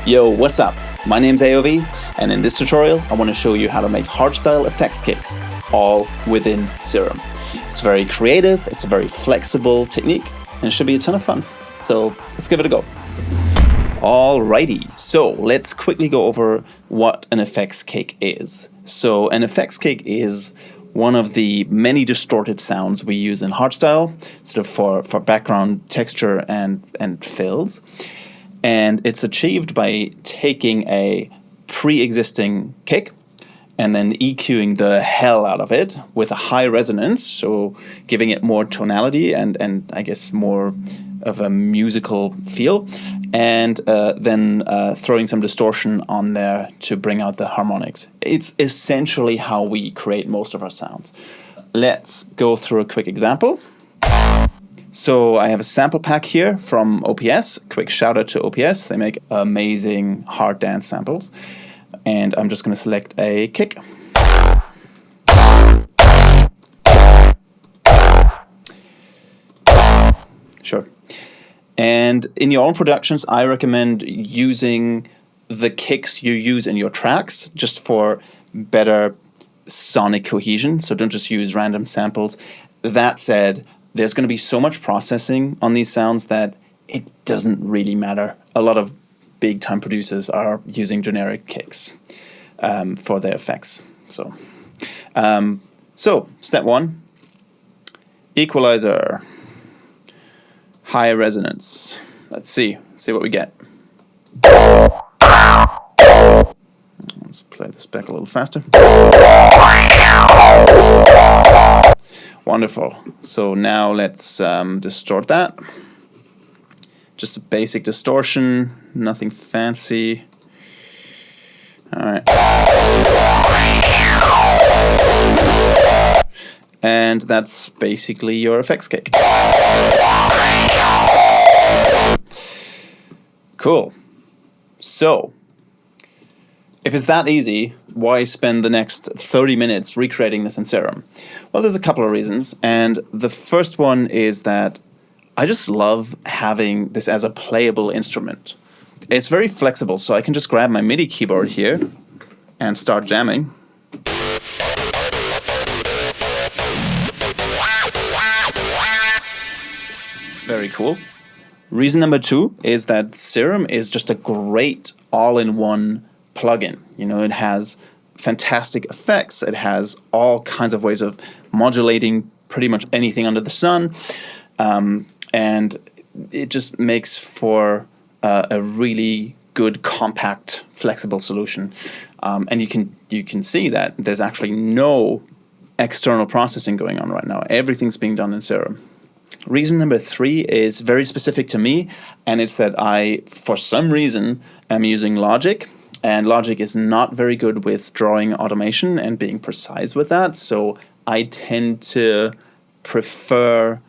Yo, what's up? My name's AOV, and in this tutorial I want to show you how to make hardstyle FX kicks, all within Serum. It's very creative, it's a very flexible technique, and it should be a ton of fun. So let's give it a go. Alrighty, so let's quickly go over what an FX kick is. So an FX kick is one of the many distorted sounds we use in hardstyle, sort of for background texture and fills. And it's achieved by taking a pre-existing kick and then EQing the hell out of it with a high resonance, so giving it more tonality and I guess more of a musical feel, and then throwing some distortion on there to bring out the harmonics. It's essentially how we create most of our sounds. Let's go through a quick example. So I have a sample pack here from OPS. Quick shout out to OPS. They make amazing hard dance samples. And I'm just going to select a kick. Sure. And in your own productions, I recommend using the kicks you use in your tracks just for better sonic cohesion. So don't just use random samples. That said, there's going to be so much processing on these sounds that it doesn't really matter. A lot of big-time producers are using generic kicks for their effects. So step one, equalizer, high resonance. Let's see what we get. Let's play this back a little faster. Wonderful. So now let's distort that. Just a basic distortion, nothing fancy. All right. And that's basically your effects kick. Cool. So, if it's that easy, why spend the next 30 minutes recreating this in Serum? Well, there's a couple of reasons, and the first one is that I just love having this as a playable instrument. It's very flexible, so I can just grab my MIDI keyboard here and start jamming. It's very cool. Reason number two is that Serum is just a great all-in-one plugin. You know, it has fantastic effects. It has all kinds of ways of modulating pretty much anything under the sun. And it just makes for a really good, compact, flexible solution. And you can see that there's actually no external processing going on right now. Everything's being done in Serum. Reason number three is very specific to me, and it's that I, for some reason, am using Logic, and Logic is not very good with drawing automation and being precise with that, so I tend to prefer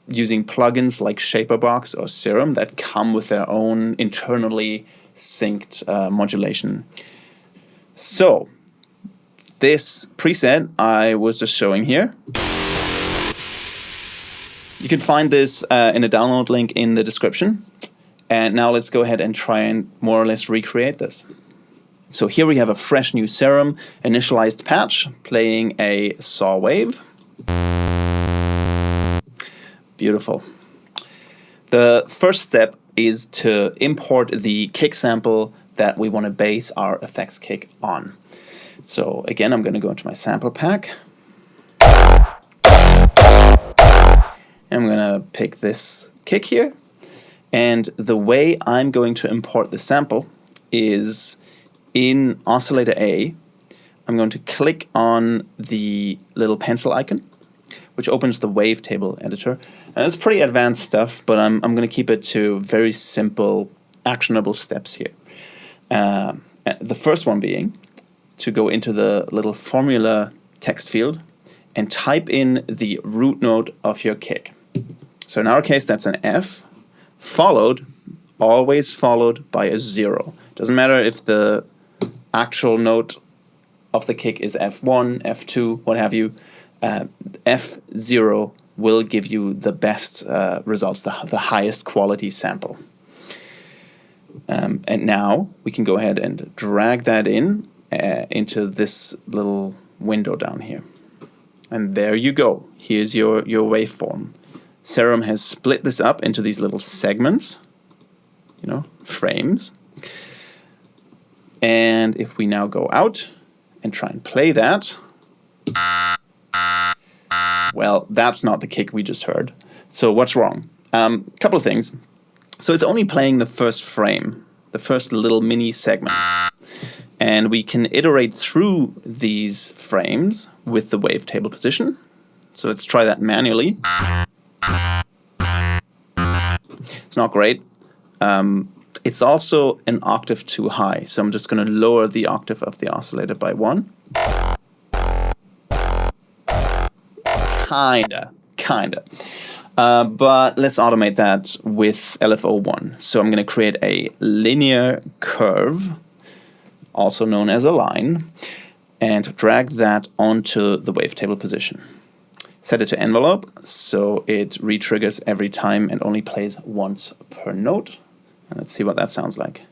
using plugins like Shaperbox or Serum that come with their own internally synced modulation. So, this preset I was just showing here, you can find this in a download link in the description. And now let's go ahead and try and more or less recreate this. So here we have a fresh new Serum initialized patch playing a saw wave. Beautiful. The first step is to import the kick sample that we want to base our effects kick on. So again, I'm going to go into my sample pack. I'm going to pick this kick here. And the way I'm going to import the sample is in Oscillator A, I'm going to click on the little pencil icon, which opens the wavetable editor. And it's pretty advanced stuff, but I'm going to keep it to very simple, actionable steps here. The first one being to go into the little formula text field and type in the root note of your kick. So in our case, that's an F, always followed by a 0. Doesn't matter if the actual note of the kick is F1, F2, what have you. F0 will give you the best results, the highest quality sample. And now we can go ahead and drag that in into this little window down here. And there you go. Here's your waveform. Serum has split this up into these little segments, frames. And if we now go out and try and play that, well, that's not the kick we just heard. So what's wrong? Couple of things. So it's only playing the first frame, the first little mini segment. And we can iterate through these frames with the wavetable position. So let's try that manually. It's not great. It's also an octave too high, so I'm just going to lower the octave of the oscillator by 1. Kinda. But let's automate that with LFO1. So I'm going to create a linear curve, also known as a line, and drag that onto the wavetable position. Set it to envelope, so it re-triggers every time and only plays once per note. And let's see what that sounds like.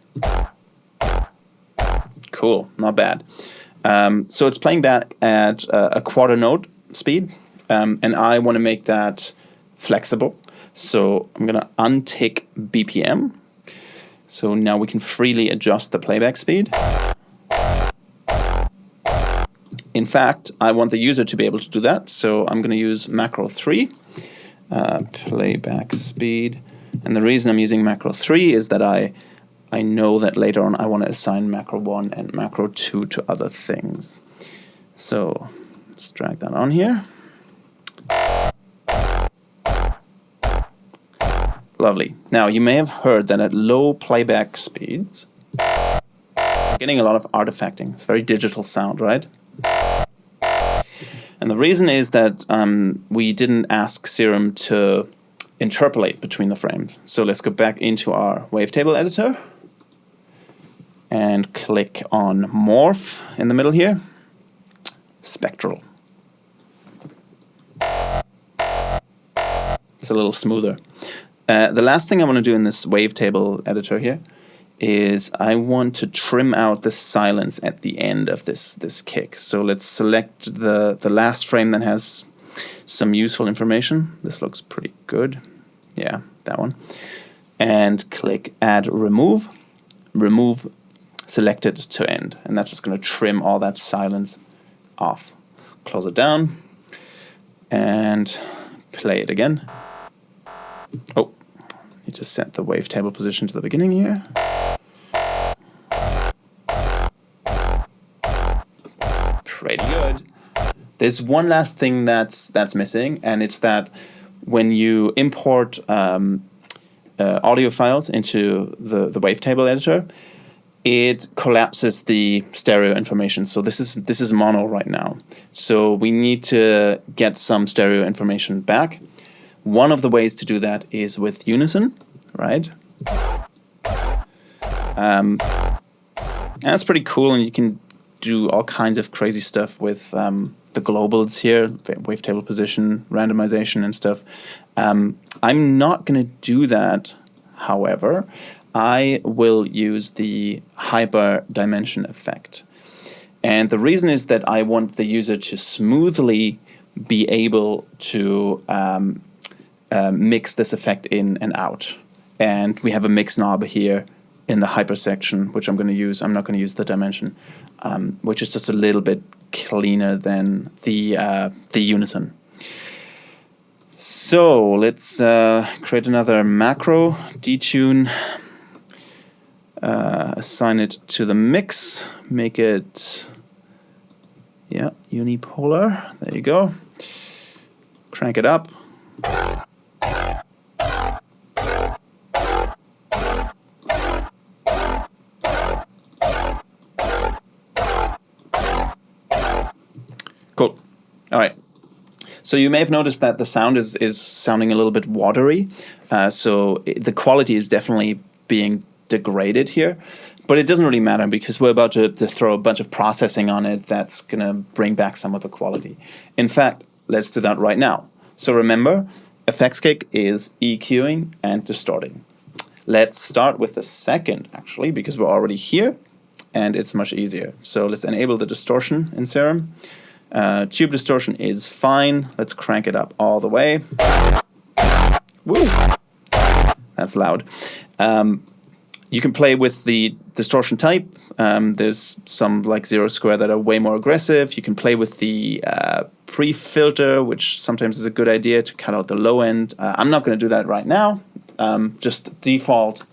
Cool, not bad. So it's playing back at a quarter note speed, and I want to make that flexible. So I'm going to untick BPM. So now we can freely adjust the playback speed. In fact, I want the user to be able to do that, so I'm going to use macro 3, playback speed. And the reason I'm using macro 3 is that I know that later on I want to assign macro 1 and macro 2 to other things. So let's drag that on here. Lovely. Now you may have heard that at low playback speeds, we're getting a lot of artifacting. It's very digital sound, right? And the reason is that we didn't ask Serum to interpolate between the frames. So let's go back into our wavetable editor and click on Morph in the middle here, Spectral. It's a little smoother. The last thing I want to do in this wavetable editor here is I want to trim out the silence at the end of this kick. So let's select the last frame that has some useful information. This looks pretty good. Yeah, that one. And click Add Remove. Remove selected to end. And that's just going to trim all that silence off. Close it down and play it again. Oh, need to set the wavetable position to the beginning here. Pretty good. There's one last thing that's missing, and it's that when you import audio files into the wavetable editor, it collapses the stereo information. So this is mono right now. So we need to get some stereo information back. One of the ways to do that is with unison, right? That's pretty cool, and you can do all kinds of crazy stuff with the globals here, wavetable position, randomization and stuff. I'm not going to do that, however. I will use the hyper dimension effect. And the reason is that I want the user to smoothly be able to mix this effect in and out. And we have a mix knob here in the hyper section, which I'm going to use. I'm not going to use the dimension, which is just a little bit cleaner than the unison. So let's create another macro, detune, assign it to the mix, make it, yeah, unipolar. There you go. Crank it up. Cool. All right. So you may have noticed that the sound is sounding a little bit watery. So the quality is definitely being degraded here. But it doesn't really matter because we're about to throw a bunch of processing on it that's going to bring back some of the quality. In fact, let's do that right now. So remember, FX Kick is EQing and distorting. Let's start with the second, actually, because we're already here, and it's much easier. So let's enable the distortion in Serum. Tube distortion is fine. Let's crank it up all the way. Woo! That's loud. You can play with the distortion type. There's some like 0 square that are way more aggressive. You can play with the pre-filter, which sometimes is a good idea to cut out the low end. I'm not going to do that right now. Just default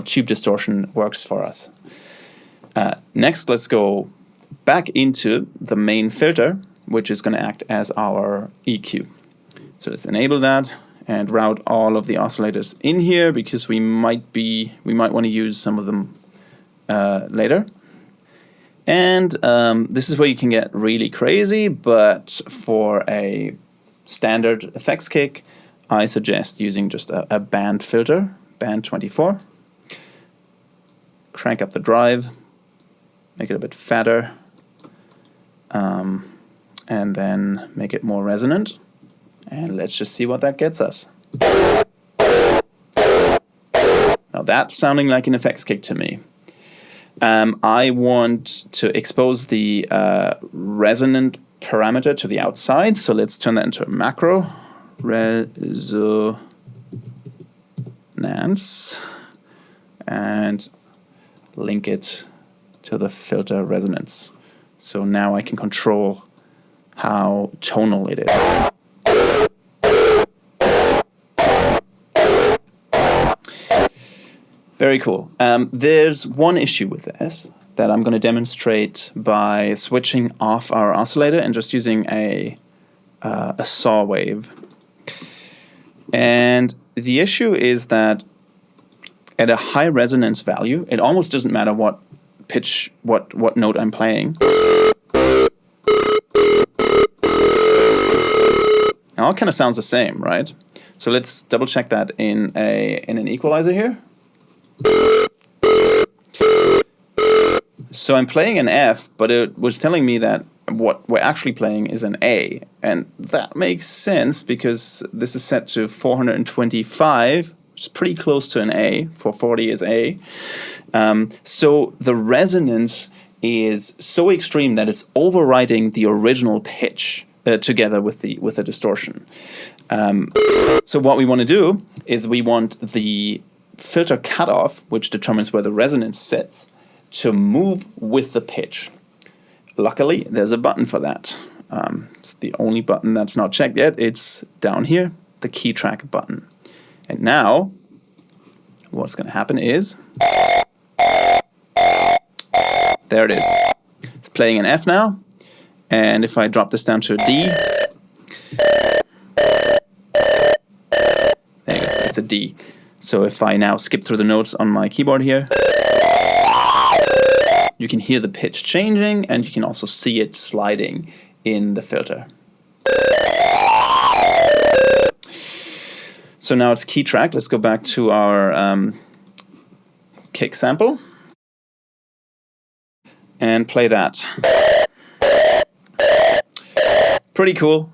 tube distortion works for us. Next, let's go back into the main filter, which is going to act as our EQ. So let's enable that and route all of the oscillators in here, because we might want to use some of them later. And this is where you can get really crazy, but for a standard effects kick, I suggest using just a band filter, band 24. Crank up the drive, make it a bit fatter, and then make it more resonant. And let's just see what that gets us. Now that's sounding like an effects kick to me. I want to expose the resonant parameter to the outside, so let's turn that into a macro. Resonance. And link it to the filter resonance. So now I can control how tonal it is. Very cool. There's one issue with this that I'm going to demonstrate by switching off our oscillator and just using a saw wave. And the issue is that at a high resonance value, it almost doesn't matter what pitch, what note I'm playing. It all kind of sounds the same, right? So let's double check that in an equalizer here. So I'm playing an F, but it was telling me that what we're actually playing is an A. And that makes sense because this is set to 425, which is pretty close to an A. 440 is A. So the resonance is so extreme that it's overriding the original pitch together with the distortion. So what we want to do is we want the filter cutoff, which determines where the resonance sits, to move with the pitch. Luckily, there's a button for that. It's the only button that's not checked yet. It's down here, the key track button. And now, what's going to happen is, there it is. It's playing an F now, and if I drop this down to a D, there you go, it's a D. So if I now skip through the notes on my keyboard here, you can hear the pitch changing, and you can also see it sliding in the filter. So now it's key tracked. Let's go back to our kick sample and play that. Pretty cool.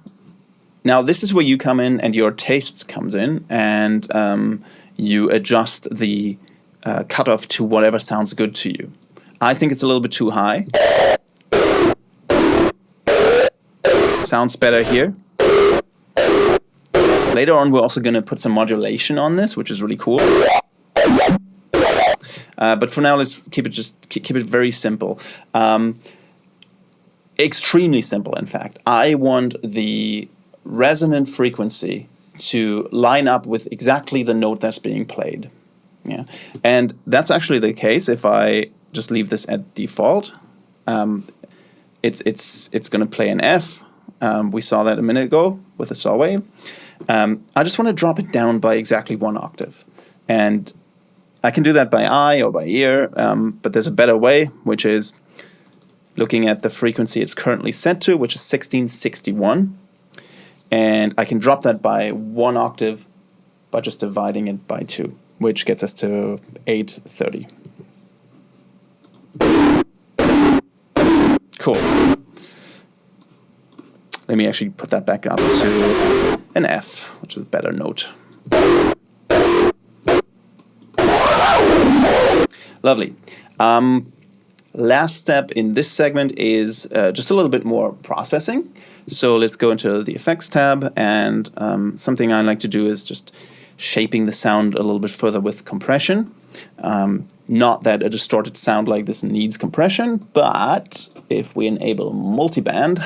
Now this is where you come in and your tastes comes in, and you adjust the cutoff to whatever sounds good to you. I think it's a little bit too high. Sounds better here. Later on, we're also going to put some modulation on this, which is really cool. But for now, let's keep it very simple. Extremely simple, in fact. I want the resonant frequency to line up with exactly the note that's being played. Yeah, and that's actually the case if I just leave this at default. It's going to play an F. We saw that a minute ago with a saw wave. I just want to drop it down by exactly 1 octave, and I can do that by eye or by ear. But there's a better way, which is looking at the frequency it's currently set to, which is 1661, and I can drop that by 1 octave by just dividing it by 2, which gets us to 830. Cool. Let me actually put that back up to an F, which is a better note. Lovely. Last step in this segment is just a little bit more processing. So let's go into the effects tab, and something I like to do is just shaping the sound a little bit further with compression. Not that a distorted sound like this needs compression, but if we enable multiband,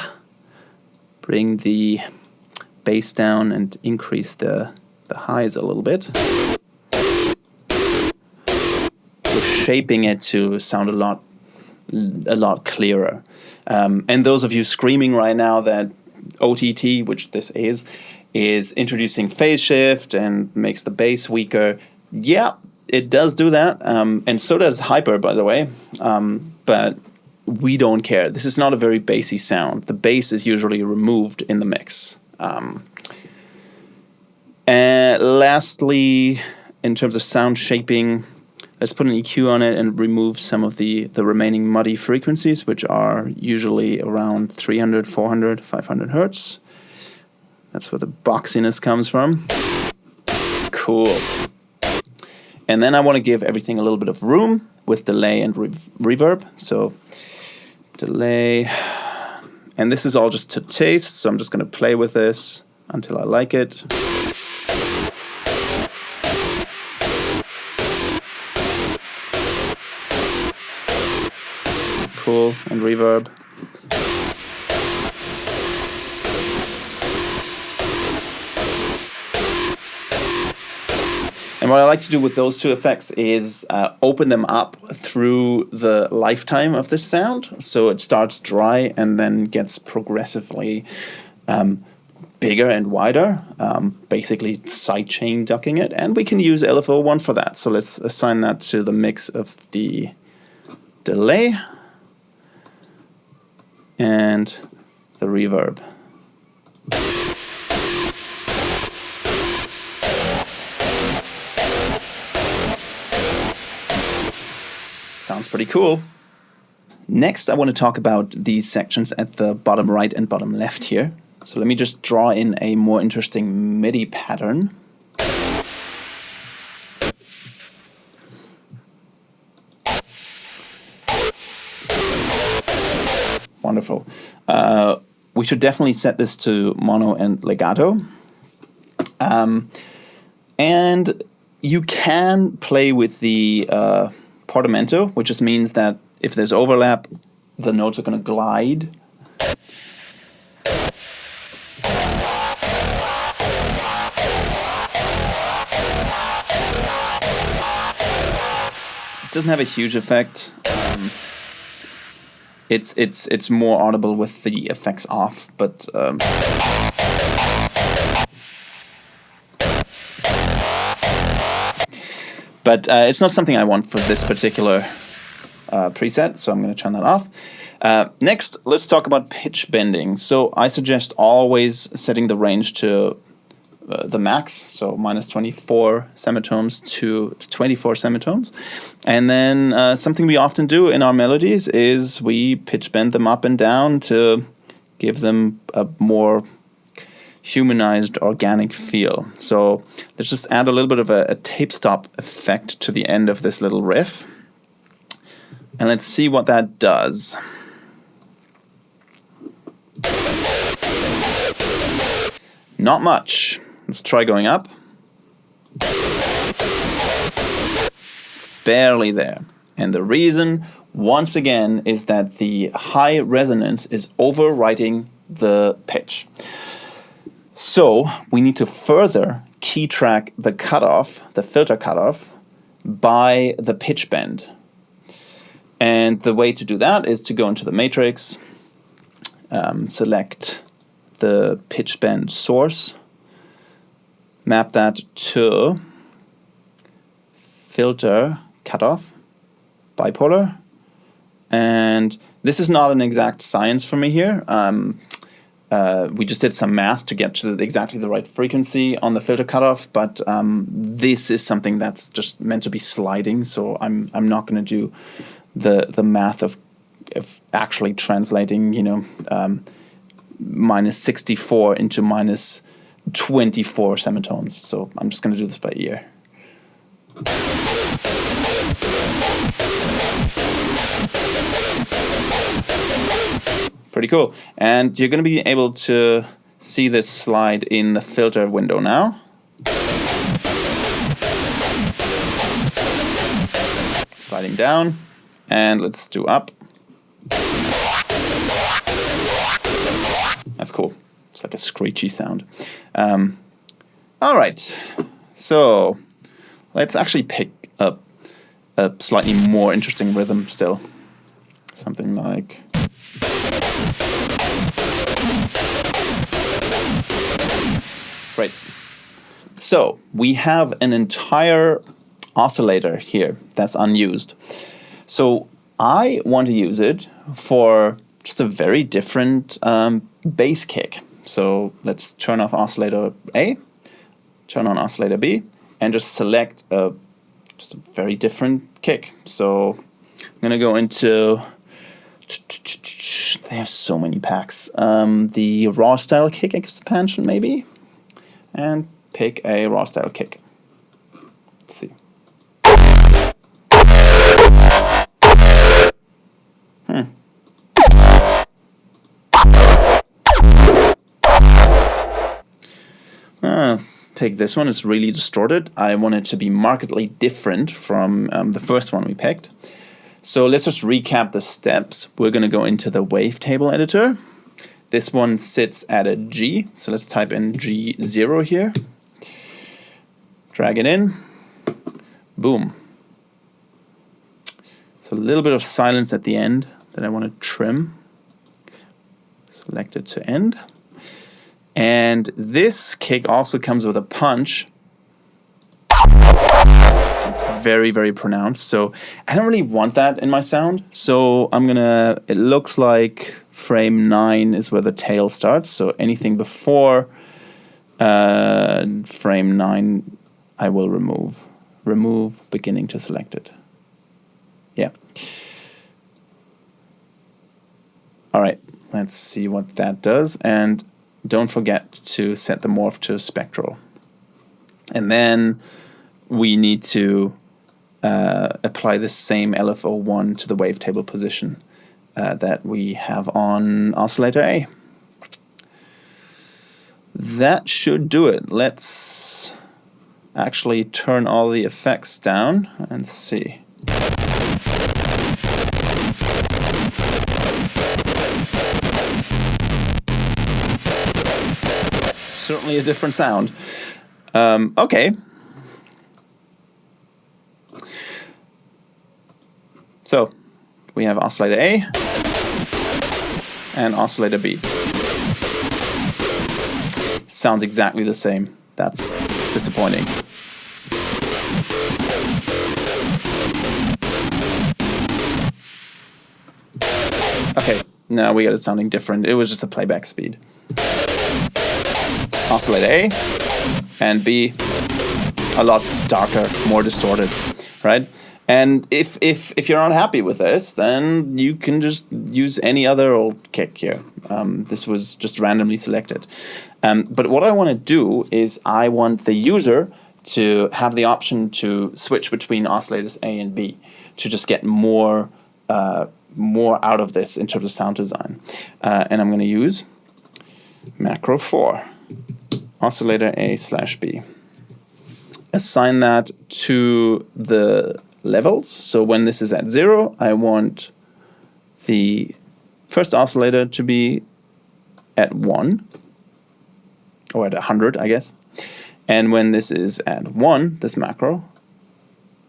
bring the bass down and increase the highs a little bit, we're shaping it to sound a lot clearer. And those of you screaming right now that OTT, which this is introducing phase shift and makes the bass weaker. Yeah, it does do that, and so does hyper, by the way. But we don't care. This is not a very bassy sound. The bass is usually removed in the mix. And lastly, in terms of sound shaping, let's put an EQ on it and remove some of the remaining muddy frequencies, which are usually around 300, 400, 500 hertz. That's where the boxiness comes from. Cool. And then I want to give everything a little bit of room with delay and reverb. So delay. And this is all just to taste, so I'm just going to play with this until I like it. Cool, and reverb. And what I like to do with those two effects is open them up through the lifetime of this sound. So it starts dry and then gets progressively bigger and wider, basically sidechain ducking it. And we can use LFO1 for that. So let's assign that to the mix of the delay and the reverb. Sounds pretty cool. Next, I want to talk about these sections at the bottom right and bottom left here. So let me just draw in a more interesting MIDI pattern. Wonderful. We should definitely set this to mono and legato. And you can play with the portamento, which just means that if there's overlap, the notes are going to glide. It doesn't have a huge effect. It's more audible with the effects off, but it's not something I want for this particular preset, so I'm going to turn that off. Next, let's talk about pitch bending. So I suggest always setting the range to the max, so minus 24 semitones to 24 semitones. And then something we often do in our melodies is we pitch bend them up and down to give them a more humanized, organic feel. So let's just add a little bit of a tape stop effect to the end of this little riff. And let's see what that does. Not much. Let's try going up. It's barely there. And the reason, once again, is that the high resonance is overwriting the pitch. So we need to further key track the cutoff, the filter cutoff, by the pitch bend. And the way to do that is to go into the matrix, select the pitch bend source, map that to filter cutoff, bipolar. And this is not an exact science for me here. We just did some math to get to exactly the right frequency on the filter cutoff, but this is something that's just meant to be sliding, so I'm not going to do the math of actually translating, minus 64 into minus 24 semitones. So I'm just going to do this by ear. Pretty cool. And you're going to be able to see this slide in the filter window now. Sliding down, and let's do up. That's cool. It's like a screechy sound. All right, so let's actually pick up a slightly more interesting rhythm still. Something like... Right. So we have an entire oscillator here that's unused. So I want to use it for just a very different bass kick. So let's turn off oscillator A, turn on oscillator B, and just select just a very different kick. So I'm going to go into... They have so many packs. The raw style kick expansion maybe, and pick a raw style kick. Let's see. Pick this one. It's really distorted. I want it to be markedly different from the first one we picked. So let's just recap the steps. We're going to go into the wavetable editor. This one sits at a G, so let's type in G0 here. Drag it in. Boom. It's a little bit of silence at the end that I want to trim. Select it to end. And this kick also comes with a punch. It's very, very pronounced. So I don't really want that in my sound. So I'm gonna, it looks like frame 9 is where the tail starts. So anything before frame 9, I will remove. Remove beginning to selected. Yeah. All right, let's see what that does. And don't forget to set the morph to spectral. And then we need to apply the same LFO1 to the wavetable position that we have on oscillator A. That should do it. Let's actually turn all the effects down and see. Certainly a different sound. Okay. So we have oscillator A and oscillator B. Sounds exactly the same. That's disappointing. Okay, now we got it sounding different. It was just a playback speed. Oscillator A and B, a lot darker, more distorted, right? And if you're not happy with this, then you can just use any other old kick here. This was just randomly selected. But what I want to do is I want the user to have the option to switch between oscillators A and B to just get more out of this in terms of sound design. And I'm going to use macro 4, oscillator A/B. Assign that to the levels. So when this is at 0, I want the first oscillator to be at 1, or at 100, I guess. And when this is at 1, this macro,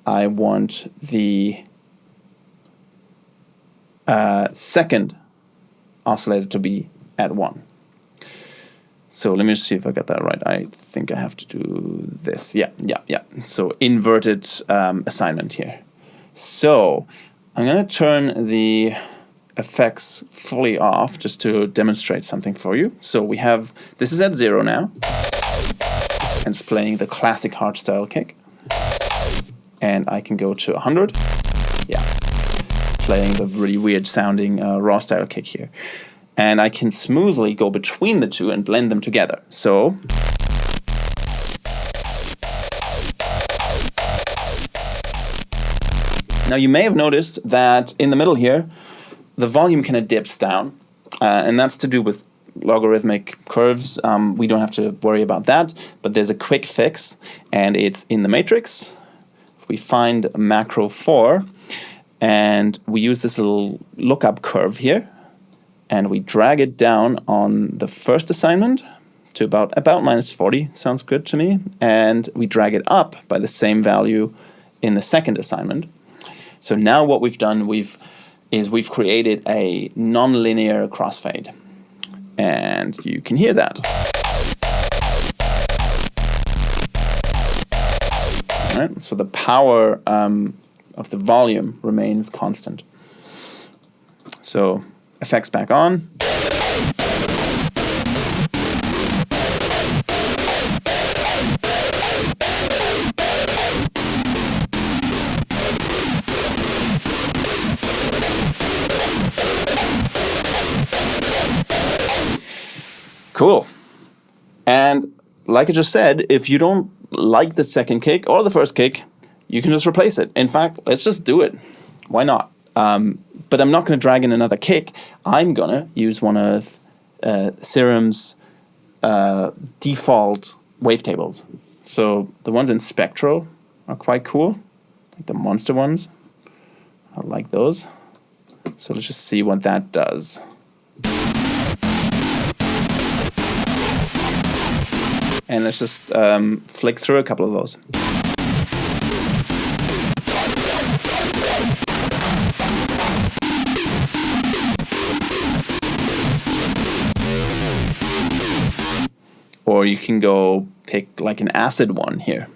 I want the second oscillator to be at 1. So let me just see if I got that right. I think I have to do this. Yeah. So inverted assignment here. So I'm going to turn the effects fully off just to demonstrate something for you. So we have, this is at 0 now. And it's playing the classic hardstyle kick. And I can go to 100. Yeah. Playing the really weird sounding raw style kick here. And I can smoothly go between the two and blend them together. So now you may have noticed that in the middle here, the volume kind of dips down. and that's to do with logarithmic curves. We don't have to worry about that, but there's a quick fix, and it's in the matrix. If we find macro 4, and we use this little lookup curve here, and we drag it down on the first assignment to about -40, sounds good to me, and we drag it up by the same value in the second assignment. So now what we've done is we've created a non-linear crossfade, and you can hear that. All right, so the power of the volume remains constant. So effects back on. Cool. And like I just said, if you don't like the second kick or the first kick, you can just replace it. In fact, let's just do it. Why not? But I'm not going to drag in another kick. I'm going to use one of Serum's default wavetables. So the ones in Spectral are quite cool, like the monster ones. I like those. So let's just see what that does. And let's just flick through a couple of those. Or you can go pick like an acid one here.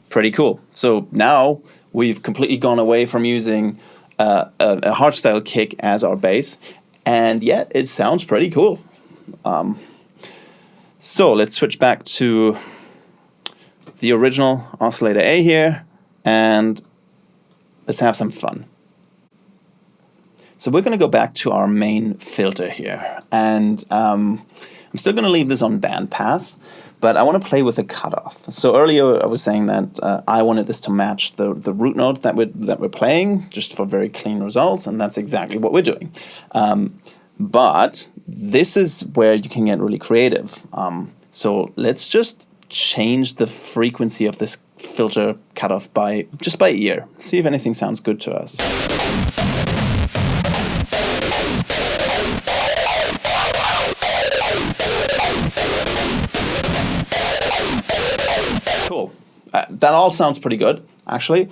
Pretty cool. So now we've completely gone away from using a hardstyle kick as our bass, and yet it sounds pretty cool. So let's switch back to the original oscillator A here, and let's have some fun. So we're going to go back to our main filter here, and I'm still going to leave this on bandpass, but I want to play with a cutoff. So earlier I was saying that I wanted this to match the root note that we're playing, just for very clean results, and that's exactly what we're doing. But this is where you can get really creative. So let's just change the frequency of this filter cutoff by ear. See if anything sounds good to us. Cool. That all sounds pretty good, actually.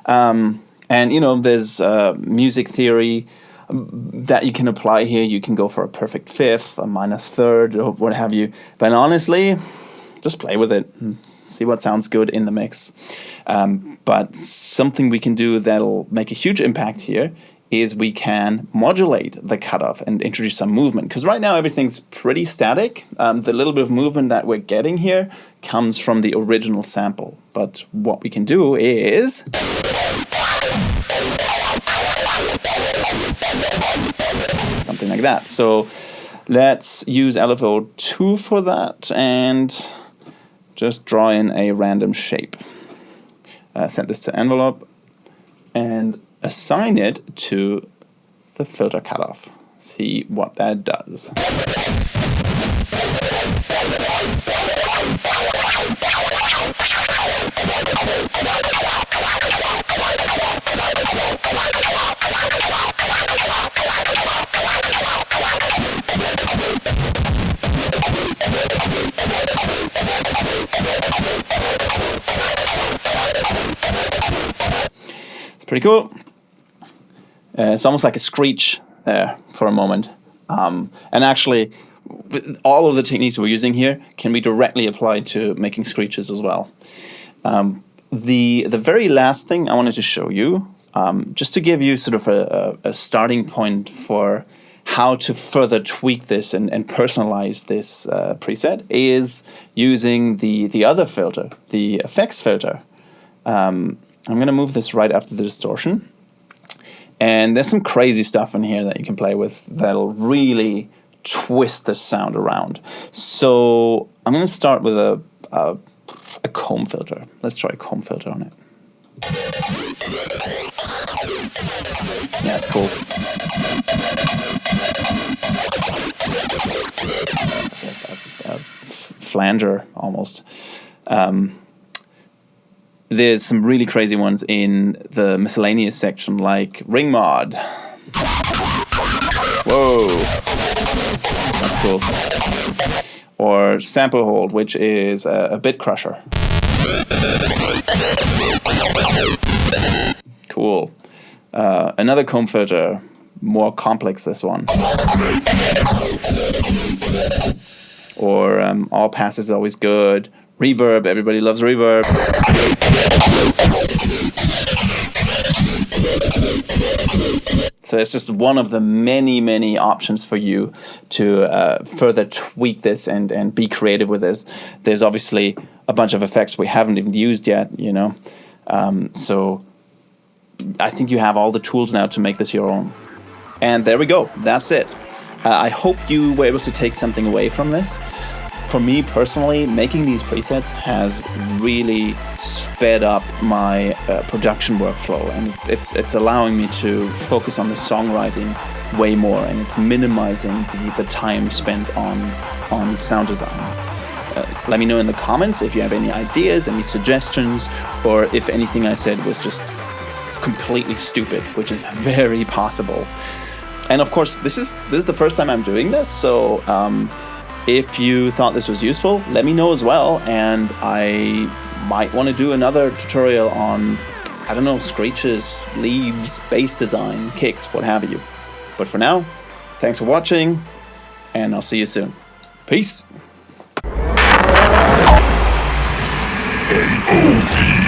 And you know, there's music theory that you can apply here. You can go for a perfect fifth, a minus third, or what have you. But honestly, just play with it and see what sounds good in the mix. But something we can do that'll make a huge impact here is we can modulate the cutoff and introduce some movement. Because right now everything's pretty static. The little bit of movement that we're getting here comes from the original sample. But what we can do is something like that. So let's use LFO 2 for that and just draw in a random shape. Set this to envelope and assign it to the filter cutoff. See what that does. It's pretty cool. It's almost like a screech there for a moment. And actually, all of the techniques we're using here can be directly applied to making screeches as well. The very last thing I wanted to show you, just to give you sort of a starting point for how to further tweak this and personalize this preset, is using the other filter, the effects filter. I'm going to move this right after the distortion. And there's some crazy stuff in here that you can play with that'll really twist the sound around. So I'm going to start with a a comb filter. Let's try a comb filter on it. Yeah, it's cool. A flanger almost. There's some really crazy ones in the miscellaneous section, like ring mod. Whoa, that's cool. Or sample hold, which is a bit crusher. Cool. Another comb filter, more complex, this one. Or all passes is always good. Reverb, everybody loves reverb. So it's just one of the many options for you to further tweak this and be creative with this. There's obviously a bunch of effects we haven't even used yet, you know. So I think you have all the tools now to make this your own. And there we go. That's it. I hope you were able to take something away from this. For me personally, making these presets has really sped up my production workflow, and it's allowing me to focus on the songwriting way more, and it's minimizing the time spent on sound design. Let me know in the comments if you have any ideas, any suggestions, or if anything I said was just completely stupid, which is very possible. And of course, this is the first time I'm doing this, so if you thought this was useful, let me know as well, and I might want to do another tutorial on, I don't know, screeches, leads, bass design, kicks, what have you. But for now, thanks for watching, and I'll see you soon. Peace! AOV.